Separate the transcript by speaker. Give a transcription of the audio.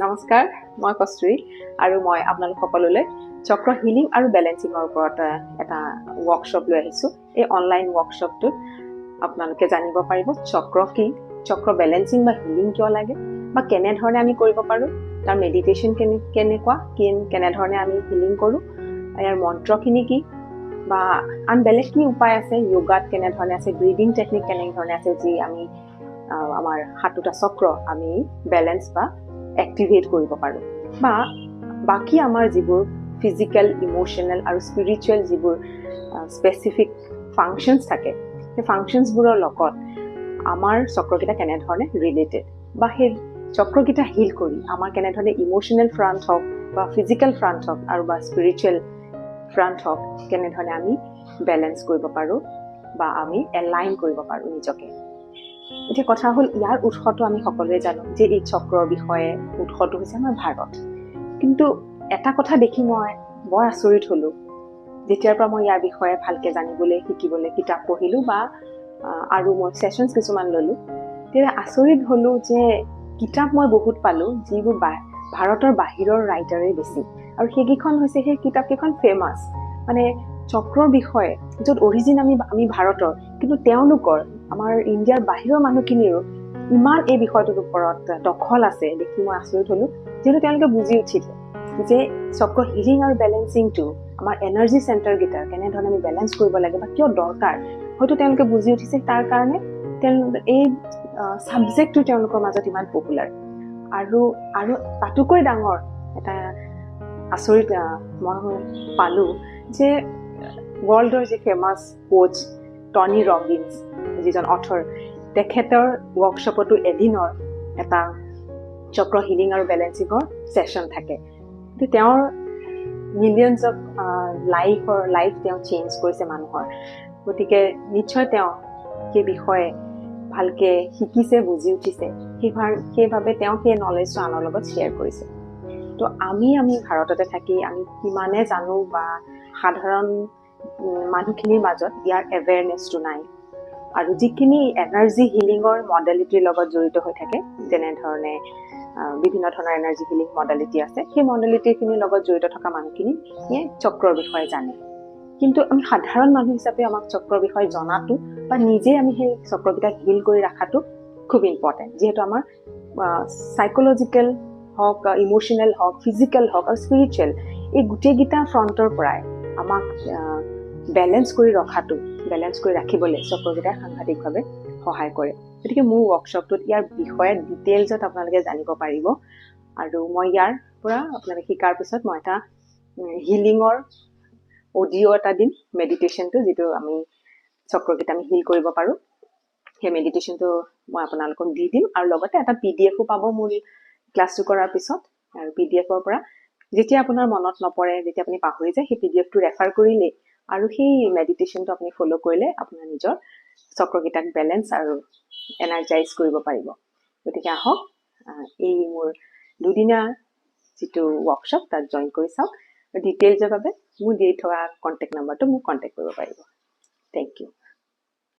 Speaker 1: নমস্কাৰ, মই কস্তুৰী আৰু মই আপোনালোক সকলোলৈ চক্ৰ হিলিং আৰু বেলেন্সিঙৰ ওপৰত এটা ৱৰ্কশ্বপ লৈ আহিছোঁ। এই অনলাইন ৱৰ্কশ্বপটোত আপোনালোকে জানিব পাৰিব চক্ৰ কি, চক্ৰ বেলেন্সিং বা হিলিং কিয় লাগে, বা কেনেধৰণে আমি কৰিব পাৰোঁ, তাৰ মেডিটেশ্যন কেনেকুৱা, কেনেধৰণে আমি হিলিং কৰোঁ, ইয়াৰ মন্ত্ৰখিনি কি, বা আন বেলেগ কি উপায় আছে, য়োগাত কেনেধৰণে আছে, ব্ৰিডিং টেকনিক কেনেধৰণে আছে, যি আমি আমাৰ সাতোটা চক্ৰ আমি বেলেন্স বা এক্টিভেট কৰিব পাৰোঁ, বা বাকী আমাৰ যিবোৰ ফিজিকেল, ইম'শ্যনেল আৰু স্পিৰিচুৱেল যিবোৰ স্পেচিফিক ফাংচনছ থাকে, সেই ফাংচনছবোৰৰ লগত আমাৰ চক্ৰকেইটা কেনেধৰণে ৰিলেটেড, বা সেই চক্ৰকেইটা হিল কৰি আমাৰ কেনেধৰণে ইম'শ্যনেল ফ্ৰণ্ট হওক বা ফিজিকেল ফ্ৰণ্ট হওক আৰু বা স্পিৰিচুৱেল ফ্ৰণ্ট হওক কেনেধৰণে আমি বেলেঞ্চ কৰিব পাৰোঁ বা আমি এলাইন কৰিব পাৰোঁ নিজকে। এতিয়া কথা হ'ল, ইয়াৰ উৎসটো আমি সকলোৱে জানো যে এই চক্ৰৰ বিষয়ে উৎসটো হৈছে আমাৰ ভাৰত। কিন্তু এটা কথা দেখি মই বৰ আচৰিত হ'লোঁ, যেতিয়াৰ পৰা মই ইয়াৰ বিষয়ে ভালকৈ জানিবলৈ, শিকিবলৈ কিতাপ পঢ়িলোঁ বা আৰু মই ছেশ্যনছ কিছুমান ল'লোঁ, তেতিয়া আচৰিত হ'লোঁ যে কিতাপ মই বহুত পালোঁ যিবোৰ ভাৰতৰ বাহিৰৰ ৰাইটাৰেই বেছি, আৰু সেইকেইখন হৈছে সেই কিতাপকেইখন ফেমাছ, মানে চক্ৰৰ বিষয়ে, য'ত অৰিজিন আমি ভাৰতৰ, কিন্তু তেওঁলোকৰ আমাৰ ইণ্ডিয়াৰ বাহিৰৰ মানুহখিনিৰো ইমান এই বিষয়টোৰ ওপৰত দখল আছে দেখি মই আচৰিত হ'লোঁ, যিহেতু তেওঁলোকে বুজি উঠিছে যে চক্ৰ হিলিং আৰু বেলেন্সিংটো আমাৰ এনাৰ্জি চেণ্টাৰকেইটা কেনেধৰণে আমি বেলেঞ্চ কৰিব লাগে বা কিয় দৰকাৰ, হয়তো তেওঁলোকে বুজি উঠিছে। তাৰ কাৰণে এই ছাবজেক্টটো তেওঁলোকৰ মাজত ইমান পপুলাৰ। আৰু তাতোকৈ ডাঙৰ এটা আচৰিত মই পালোঁ যে ৱৰ্ল্ডৰ যি ফেমাছ কোচ টনি ৰবিন্স, যিজন অথৰ, তেখেতৰ ৱৰ্কশ্বপতো এদিনৰ এটা চক্ৰ হিলিং আৰু বেলেন্সিঙৰ ছেশ্যন থাকে। তেওঁৰ মিলিয়নছ অফ লাইফ তেওঁ চেঞ্জ কৰিছে মানুহৰ, গতিকে নিশ্চয় তেওঁ সেই বিষয়ে ভালকৈ শিকিছে, বুজি উঠিছে, সেইবাবে তেওঁ সেই নলেজটো আনৰ লগত শ্বেয়াৰ কৰিছে। তো আমি ভাৰততে থাকি আমি কিমানে জানো, বা সাধাৰণ মানুহখিনিৰ মাজত ইয়াৰ এৱেৰনেছটো নাই। আৰু যিখিনি এনাৰ্জি হিলিঙৰ মডেলিটিৰ লগত জড়িত হৈ থাকে, যেনেধৰণে বিভিন্ন ধৰণৰ এনাৰ্জি হিলিং মডেলিটি আছে, সেই মডেলিটিখিনিৰ লগত জড়িত থকা মানুহখিনিয়ে চক্ৰৰ বিষয়ে জানে। কিন্তু আমি সাধাৰণ মানুহ হিচাপে আমাক চক্ৰৰ বিষয়ে জনাটো বা নিজে আমি সেই চক্ৰকেইটা হিল কৰি ৰখাটো খুব ইম্পৰ্টেণ্ট, যিহেতু আমাৰ চাইক'লজিকেল হওক, ইম'শ্যনেল হওক, ফিজিকেল হওক আৰু স্পিৰিচুৱেল, এই গোটেইকেইটা ফ্ৰণ্টৰ পৰাই আমাক বেলেঞ্চ কৰি ৰাখিবলৈ চক্ৰকেইটাই সাংঘাতিকভাৱে সহায় কৰে। গতিকে মোৰ ৱৰ্কশ্বপটোত ইয়াৰ বিষয়ে ডিটেইলছত আপোনালোকে জানিব পাৰিব, আৰু মই ইয়াৰ পৰা আপোনালোকে শিকাৰ পিছত মই এটা হিলিঙৰ অডিঅ' এটা দিম, মেডিটেশ্যনটো, যিটো আমি চক্ৰকেইটা আমি হিল কৰিব পাৰোঁ, সেই মেডিটেশ্যনটো মই আপোনালোকক দি দিম। আৰু লগতে এটা PDF-ও পাব মোৰ ক্লাছটো কৰাৰ পিছত। আৰু PDF-ৰ পৰা যেতিয়া আপোনাৰ মনত নপৰে, যেতিয়া আপুনি পাহৰি যায়, সেই PDF-টো ৰেফাৰ কৰিলেই আৰু সেই মেডিটেশ্যনটো আপুনি ফ'ল' কৰিলে আপোনাৰ নিজৰ চক্ৰকেইটাক বেলেঞ্চ আৰু এনাৰ্জাইজ কৰিব পাৰিব। গতিকে আহক, এই মোৰ দুদিনীয়া যিটো ৱৰ্কশ্বপ, তাত জইন কৰি চাওক। ডিটেইলছৰ বাবে মোৰ দি থকা কণ্টেক্ট নম্বৰটো মোক কণ্টেক্ট কৰিব পাৰিব। Thank U.